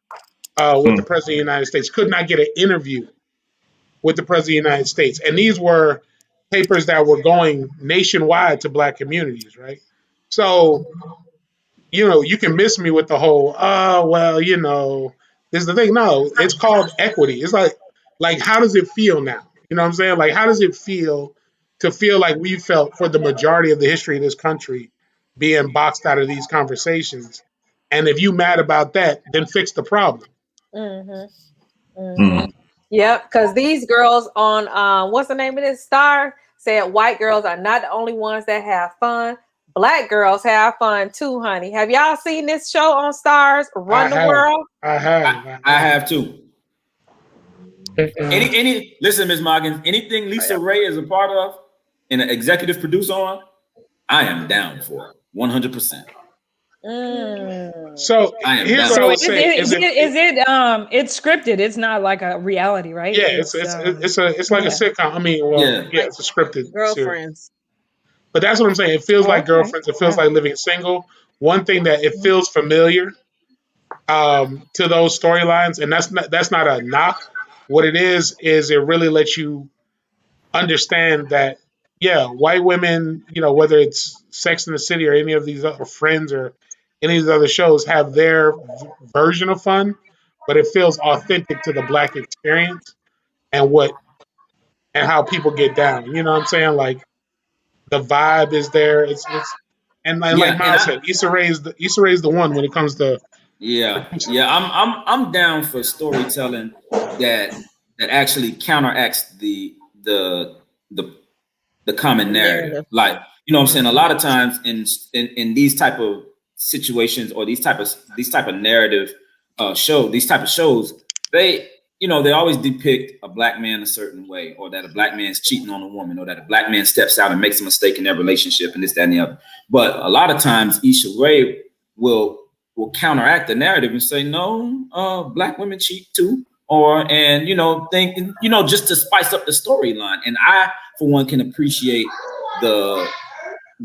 with the President of the United States, could not get an interview with the President of the United States. And these were papers that were going nationwide to black communities, right? So, you can miss me with the whole, this is the thing. No, it's called equity. It's like, how does it feel now? You know what I'm saying? Like, how does it feel to feel like we felt for the majority of the history of this country being boxed out of these conversations? And if you mad about that, then fix the problem. Yep, because these girls on what's the name of this star said white girls are not the only ones that have fun. Black girls have fun too, honey. Have y'all seen this show on Stars, Run the World? I have too. Listen, Ms. Moggins, anything Lisa Ray is a part of and an executive producer on, I am down for 100%. So here's what I would say: it's scripted? It's not like a reality, right? Yeah, it's like a sitcom. I mean, it's a scripted Girlfriends. series. But that's what I'm saying. It feels like Girlfriends. It feels like Living Single. One thing that it feels familiar to those storylines, and that's not a knock. What it is it really lets you understand that, white women, whether it's Sex in the City or any of these other Friends or any of these other shows, have their version of fun, but it feels authentic to the black experience and how people get down. You know what I'm saying? Like, the vibe is there. It's and like Miles said, Issa Rae is the one when it comes to I'm down for storytelling that actually counteracts the common narrative. Like, you know what I'm saying? A lot of times in these type of situations or these type of narrative shows, they always depict a black man a certain way, or that a black man's cheating on a woman, or that a black man steps out and makes a mistake in their relationship, and this, that, and the other. But a lot of times Issa Rae will counteract the narrative and say, no, black women cheat too, just to spice up the storyline. And I, for one, can appreciate the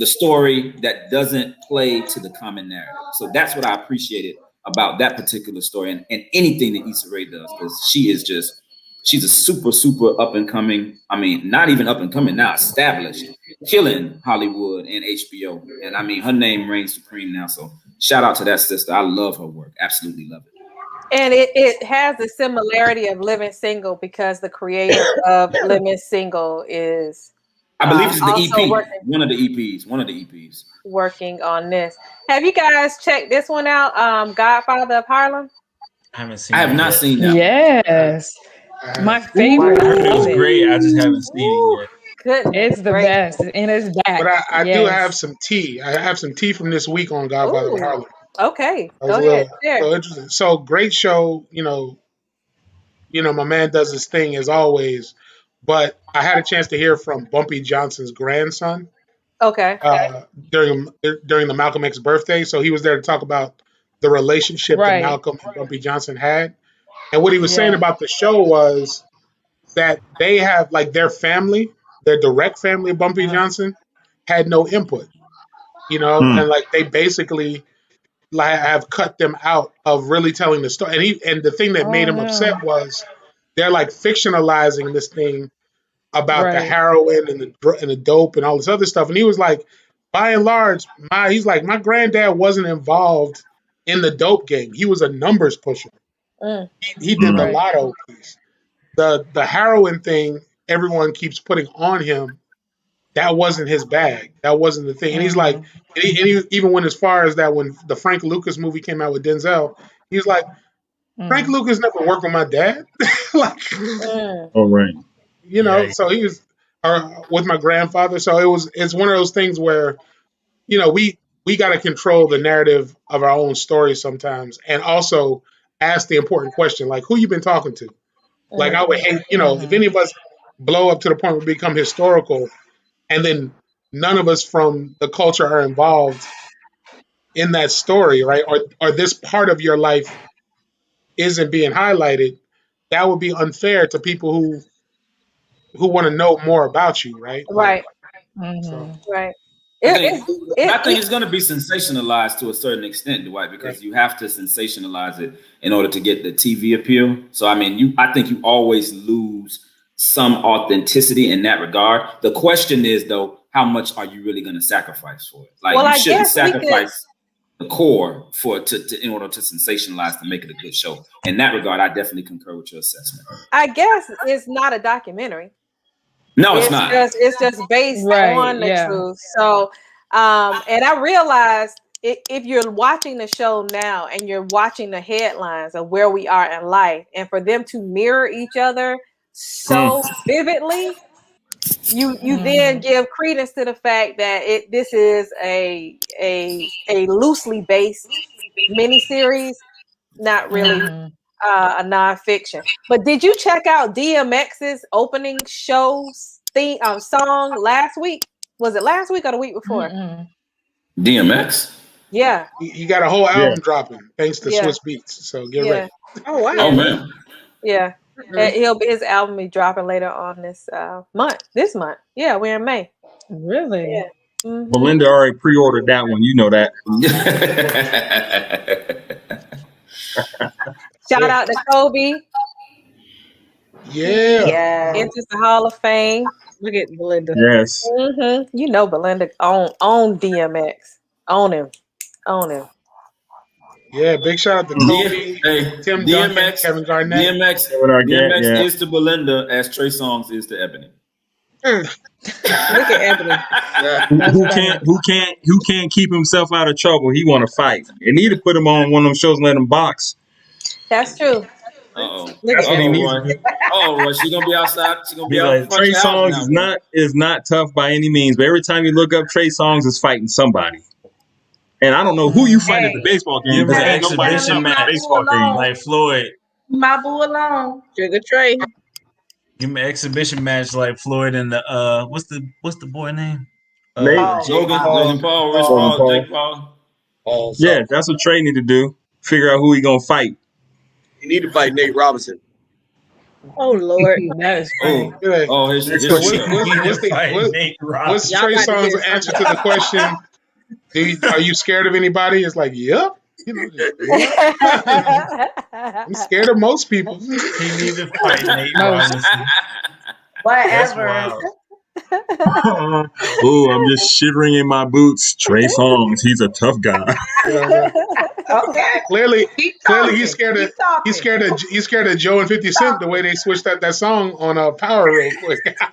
story that doesn't play to the common narrative. So that's what I appreciated about that particular story and anything that Issa Rae does, because she's a super, super up and coming. I mean, not even up and coming now, established, killing Hollywood and HBO. And I mean, her name reigns supreme now. So shout out to that sister. I love her work. Absolutely love it. And it has the similarity of Living Single, because the creator of Living Single is, I believe it's the EP. One of the EPs. Working on this. Have you guys checked this one out? Godfather of Harlem? I have not seen that. Yes. My favorite. It's great. I just haven't seen it yet. Goodness, it's the best, and it's back. But I do have some tea. I have some tea from this week on Godfather of Harlem. Okay, go ahead. So interesting. So great show. My man does his thing as always. But I had a chance to hear from Bumpy Johnson's grandson. Okay. During the Malcolm X birthday, so he was there to talk about the relationship that Malcolm and Bumpy Johnson had, and what he was saying about the show was that they have, like, their family, their direct family of Bumpy Johnson, had no input, and like they basically have cut them out of really telling the story. And the thing that made him upset was they're like fictionalizing this thing about the heroin and the dope and all this other stuff. And he was like, by and large, my granddad wasn't involved in the dope game. He was a numbers pusher. He did the lotto piece. The heroin thing, everyone keeps putting on him that wasn't his bag. That wasn't the thing. And he's like, even when as far as that, when the Frank Lucas movie came out with Denzel, he's like, Frank Lucas never worked with my dad. Like, oh right, you know. So he was with my grandfather. So it's one of those things where, you know, we got to control the narrative of our own story sometimes, and also ask the important question, like, who you been talking to? Like, I would hate, you know, if any of us blow up to the point where we become historical, and then none of us from the culture are involved in that story, right? Or this part of your life isn't being highlighted. That would be unfair to people who want to know more about you, right? Right. Right. I think it's going to be sensationalized to a certain extent, Dwight, because you have to sensationalize it in order to get the TV appeal. So, I mean, I think you always lose some authenticity in that regard. The question is, though, how much are you really going to sacrifice for it? Like, you shouldn't sacrifice the core in order to sensationalize to make it a good show. In that regard, I definitely concur with your assessment. I guess it's not a documentary. No, it's not. It's just based on the truth. So, and I realized if you're watching the show now and you're watching the headlines of where we are in life, and for them to mirror each other so vividly, you then give credence to the fact that this is a loosely based miniseries, not really a nonfiction. But did you check out DMX's opening show's theme song last week? Was it last week or the week before? DMX? Yeah. He got a whole album dropping thanks to Swiss Beats. So get ready. Oh wow. Oh man. Yeah. His album be dropping later on this month. This month. Yeah, we're in May. Really? Yeah. Mm-hmm. Belinda already pre-ordered that one. You know that. Shout out to Kobe. Yeah. Enters the Hall of Fame. Look at Belinda. Yes. Mm-hmm. You know Belinda own DMX. Own him. Yeah, big shout out to Kobe, Tim Duncan, Kevin Garnett. DMX is to Belinda as Trey Songz is to Ebony. Look at Ebony. Who can't keep himself out of trouble? He want to fight. They need to put him on one of them shows and let him box. That's true. That's what he needs to do. Well, she's gonna be outside. She's gonna be out. Trey Songz is not tough by any means, but every time you look up, Trey Songz is fighting somebody. And I don't know who you fight at the baseball game. Give an exhibition match, baseball game like Floyd. My boo alone. Sugar Trey. Give me an exhibition match like Floyd and the what's the boy name? Logan Paul, Rich Paul, Jake Paul. Yeah, that's what Trey need to do. Figure out who he gonna fight. You need to fight Nate Robinson. Oh Lord. That is crazy. What's Trey Songz' answer to the question? Are you scared of anybody? It's like, yep. You know, I'm scared of most people. He needs to fight Nate Robinson. Whatever. Ooh, I'm just shivering in my boots. Trey Songz, he's a tough guy. Okay. Clearly he's scared of Joe and 50 Cent the way they switched that song on Power real quick. I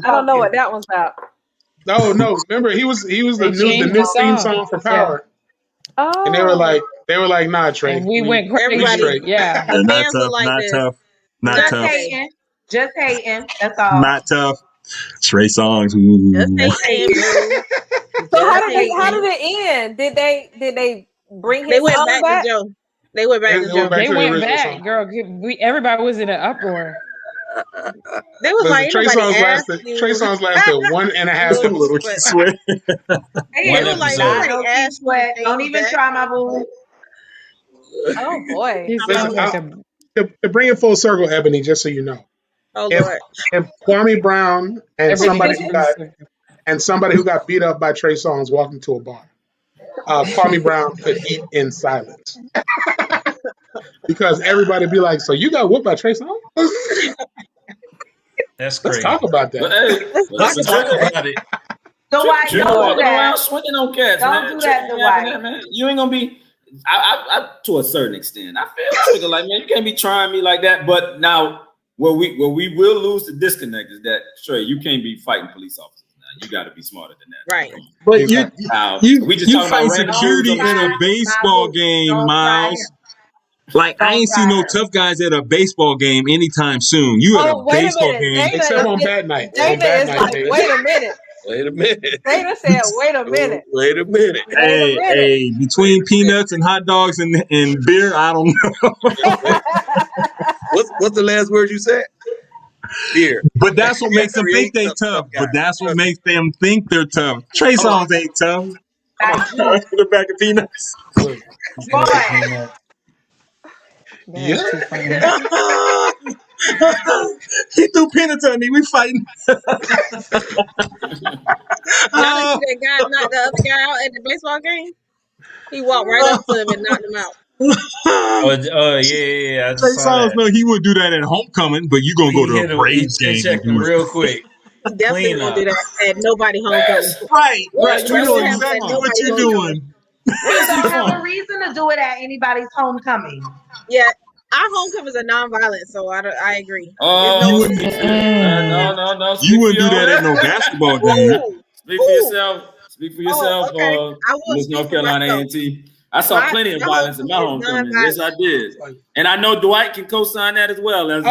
don't know what that one's about. No. Remember, he was the new theme song for Power. Yeah. Oh. And they were like, nah, Trey. And we went crazy. Yeah. Not tough. Just hating. That's all. Not tough. Trey Songz. So how did it end? Did they bring his went song back to Joe. They went back to Joe. They went back, girl. Everybody was in an uproar. They was like, Trey Songz lasted 1.5 episodes. They were like, don't even try, my boo. Oh boy. Listen, to bring it full circle, Ebony, just so you know. Oh Lord. If Kwami Brown and somebody who got beat up by Trey Songz walked into a bar, Kwami Brown could eat in silence. Because everybody be like, so you got whooped by Trey Songz? That's crazy. Let's talk about that. Let's talk about it. So why don't do that? Swinging on cats, don't do that, Dwight. Man. You ain't gonna be. I to a certain extent, I feel like man, you can't be trying me like that. But now, Well, we will lose the disconnect is that Trey, you can't be fighting police officers now. You got to be smarter than that. Right. But you fight security in a baseball game, Miles. Like I ain't seen no tough guys at a baseball game anytime soon. You at a baseball game, except on bat night. Dana is like, wait a minute. Wait a minute. Dana said, wait a minute. Wait a minute. Hey, between peanuts and hot dogs and beer, I don't know. What's the last word you said? Beer. But that's what makes them think they tough. But that's what makes them think they're tough. Trey Songz ain't tough. The back of peanuts. Yeah. He threw peanuts at me. We fighting. Y'all see that guy knocked the other guy out at the baseball game? He walked right up to him and knocked him out. Yeah. Trey Songz, no, he wouldn't do that at homecoming, but you gonna go to a Braves game check him real quick. He definitely won't do that at nobody homecoming. Right. You know exactly what you're doing. We don't have a reason to do it at anybody's homecoming. Yeah, our homecomings are non-violent, so I agree. Oh, You no. You wouldn't do that at no basketball game. Speak for yourself. Speak for yourself, okay. Miss North Carolina A&T. I saw plenty of violence in my homecoming. Yes, I did. And I know Dwight can co-sign that as well. I'm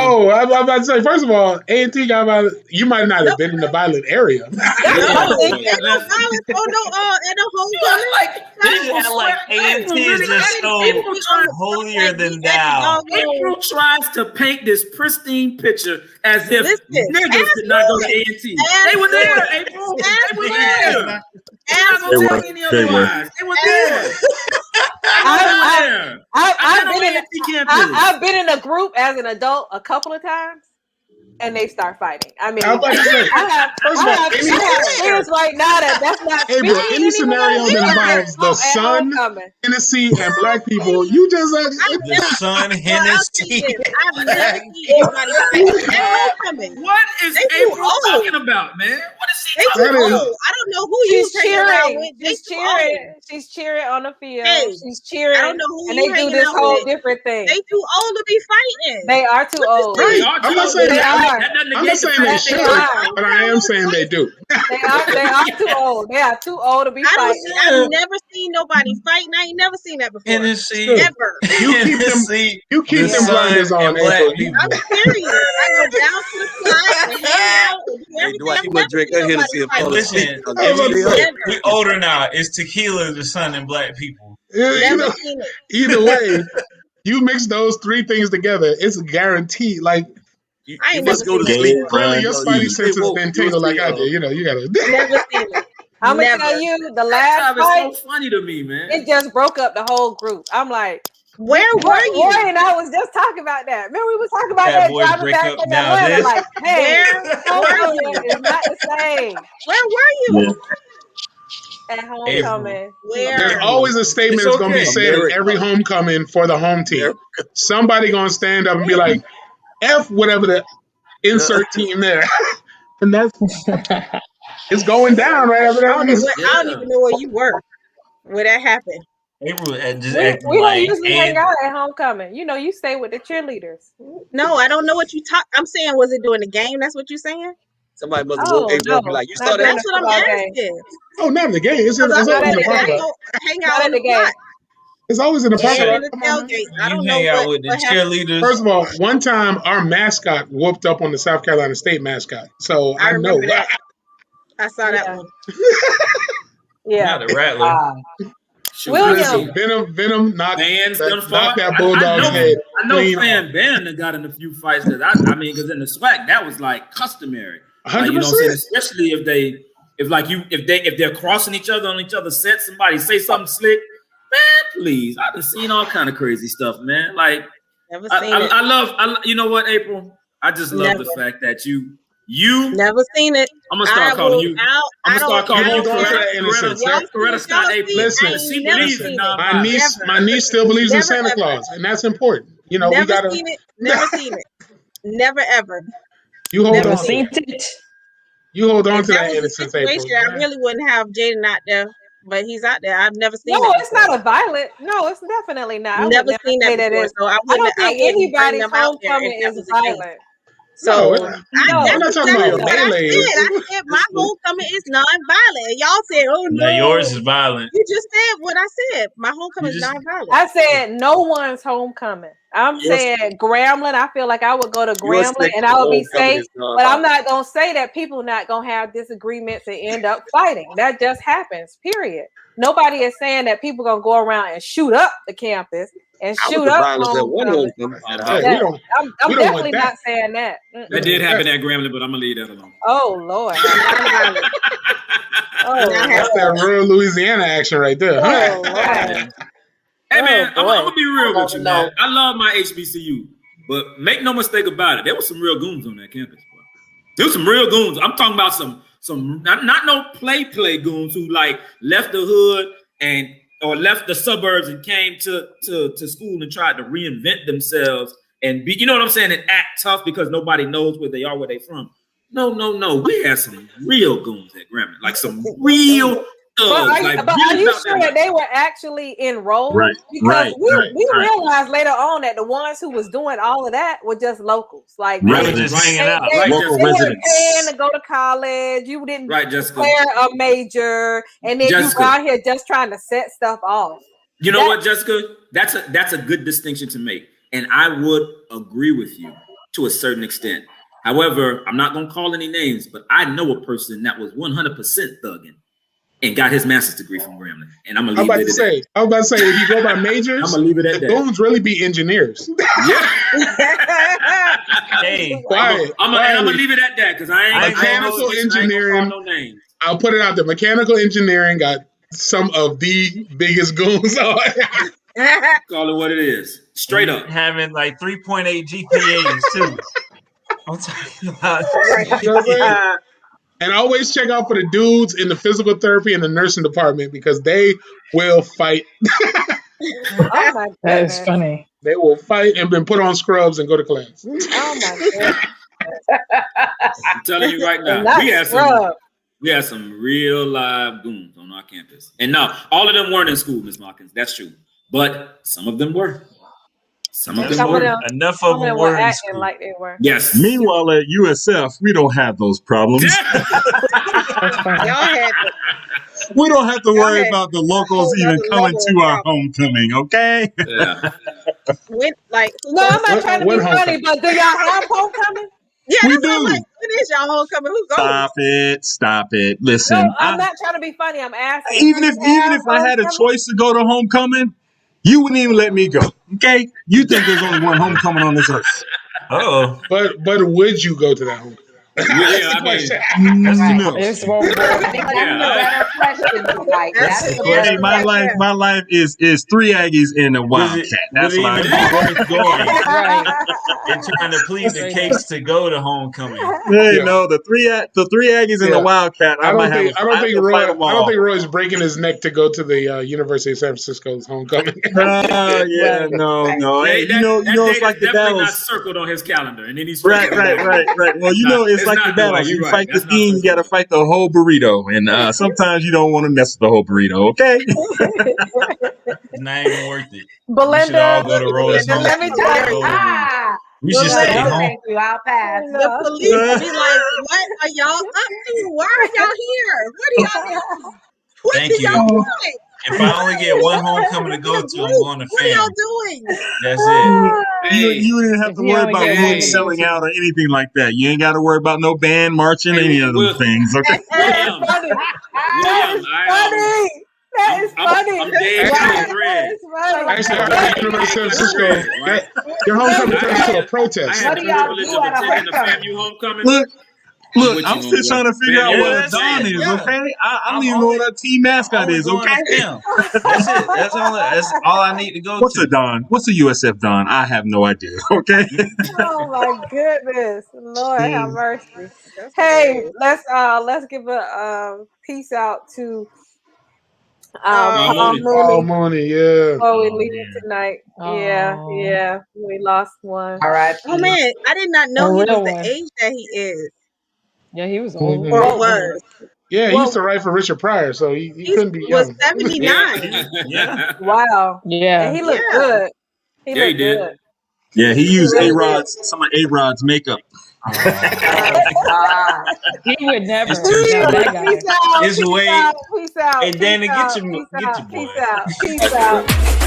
about to say, first of all, A&T got violent. You might not have been in the violent area. Ain't no violence at no homecoming. Like A&T is just so holier than thou. April tries to paint this pristine picture as if niggas did not go to A&T. They were there, April. They were there. They were there. I've been in a group as an adult a couple of times, and they start fighting. I mean, I have fears right now that's not. Hey, bro, any scenario that involves the sun, Hennessy, and black people, you just the sun, Hennessy. I've never seen anybody fighting. What is April talking about, man? What is she talking about? I don't know who you cheering. She's cheering on the field. Hey, she's cheering. I don't know who and they do this whole different thing. They too old to be fighting. They are too old. Right. I'm not saying they should, but I am saying they do. They are too old. They are too old to be fighting. I've never seen nobody fighting. I ain't never seen that before. Ever. You keep them blinders on. I'm serious. I go down to the side and hang out and do everything. Listen, we older now. It's tequila, the sun, and black people. Either way, you mix those three things together, it's a guarantee. Like you must go to sleep. Really, your spidey senses been tingled like I did. You gotta. Never seen it. I'm gonna tell you, the last fight is so funny to me, man. It just broke up the whole group. I'm like, where were you? Roy and I was just talking about that. Remember, we was talking about that driving back in Atlanta. Like, hey, it's not the same. Where were you? At homecoming. There's always a statement that's going to be said at every homecoming for the home team. Somebody going to stand up and be like, F whatever the insert team there. And that's it's going down right after that. I don't even know where you were when that happened. We don't usually hang out at homecoming. You stay with the cheerleaders. No, I don't know what you talk. I'm saying, was it during the game? That's what you're saying? Somebody must have woke April like, you saw that? That's what I'm asking. Oh, not in the game. It's always in the parking lot. Hang out in the game. It's always in the parking lot. I don't know hang out with the cheerleaders. First of all, one time our mascot whooped up on the South Carolina State mascot. So I know that. I saw that one. Yeah. Not a rattler. Venom knocked that bulldog's head. I know Fan Bam got in a few fights. Because in the SWAC, that was like customary. 100%. You know what I'm saying? Especially if they're crossing each other on each other's set, somebody say something slick, man, please. I've been seeing all kind of crazy stuff, man. Like I love you know what, April? I just love the fact that you never seen it. I'm gonna start calling you. I'm gonna start calling you Coretta Scott April. Listen, my niece still believes in Santa Claus, and that's important. We gotta never seen it. Never ever. You hold never on. Seen it. You hold on to that innocence, April. I really wouldn't have Jaden out there, but he's out there. I've never seen it. No, it's not a violent. No, it's definitely not. I've never seen that before, so I don't think anybody's homecoming is violent. So I'm not talking about melee. I said my homecoming is non-violent. Y'all said, "Oh no, yours is violent." You just said what I said. My homecoming is non-violent. I said no one's homecoming. I'm saying Grambling. I feel like I would go to Grambling and I would be safe. But I'm not gonna say that people not gonna have disagreements and end up fighting. That just happens. Period. Nobody is saying that people gonna go around and shoot up the campus and shoot up homecoming. I'm definitely not saying that. That did happen at Grambling, but I'm gonna leave that alone. Oh Lord. That's that rural Louisiana action right there. Oh, right. Hey man, I'm gonna be real with you, man. I love my HBCU, but make no mistake about it, there was some real goons on that campus. Bro. There was some real goons. I'm talking about some not no play goons who like left the hood or left the suburbs and came to school and tried to reinvent themselves and be, you know what I'm saying, and act tough because nobody knows where they are, where they from. No. We had some real goons at Grambling, like some real thugs. But are you sure that they were actually enrolled? Right. Because we realized later on that the ones who was doing all of that were just locals. Like they were just hanging out. Local residents. Paying to go to college. You didn't declare a major, and then you go out here just trying to set stuff off. You know what, Jessica? That's a good distinction to make, and I would agree with you to a certain extent. However, I'm not going to call any names, but I know a person that was 100% thugging and got his master's degree from Grambling. And I'm going to leave it at that. I was about to say, if you go by majors, I'm going to leave it at that. Goons really be engineers. Yeah. Hey, I'm going to leave it at that because I ain't mechanical engineering. No names. I'll put it out there. Mechanical engineering got some of the biggest goons on. Call it what it is. Straight up. Having like 3.8 GPAs too. I'm talking about. And always check out for the dudes in the physical therapy and the nursing department because they will fight. That is funny. They will fight and then put on scrubs and go to class. Oh my God. I'm telling you right now, we had some real live goons on our campus. And no, all of them weren't in school, Ms. Hawkins. That's true. But some of them were. Some of them were. Enough of them were acting like they were. Yes. Meanwhile, at USF, we don't have those problems. We don't have to worry about the locals even coming to our homecoming, okay? Yeah. No, I'm not trying to be funny, but do y'all have homecoming? Yeah, we do. When is y'all homecoming? Who goes? Stop it. Listen, no, I'm not trying to be funny. I'm asking. Even if I had a choice to go to homecoming, you wouldn't even let me go. Okay? You think there's only one homecoming on this earth. Oh. But would you go to that homecoming? Yeah, I mean, no. It's my life is 3 Aggies and a Wildcat. That's what I'm going. And trying to plead the case to go to homecoming. Hey, no, the 3 Aggies and the Wildcat. I don't think Roy's breaking his neck to go to the University of San Francisco's homecoming. No. Hey, you know, it's like the battles. Not circled on his calendar, and then he's right. Well, you know, it's like the battles. You fight the team, you got to fight the whole burrito, and sometimes you don't want to mess with the whole burrito. Okay. It's not even worth it. Belinda, let me tell you. We should stay home. I'll pass. The police will be like, "What are y'all up to? Why are y'all here? What are y'all doing? Thank you. If I only get one homecoming to go to, I'm going to What are y'all doing? That's it. You didn't have to worry about rooms selling out or anything like that. You ain't got to worry about no band marching, any of those things. Okay. That is funny. I'm dead. Actually, at the University of San Francisco, your homecoming turns into a protest. I had the privilege of attending the FAMU homecoming. Look, I'm still trying to figure out what a Don is, okay? I don't even know what a team mascot is, okay? That's it. That's all I need to go What's to. a Don? What's a USF Don? I have no idea, okay? Oh my goodness. Lord have mercy. Hey, let's give a peace out to Mooney, yeah. Oh, we leave tonight. Yeah. We lost one. All right. Oh man, I did not know he was the age that he is. Yeah, he was old. Or was. Yeah, he used to write for Richard Pryor, so he couldn't be young. He was 79. Yeah. Wow. Yeah. And he looked good. He looked good. Yeah, he used some of A-Rod's makeup. He would never. Peace out. It's way. Peace out. Hey, Danny, get your boy. Peace out.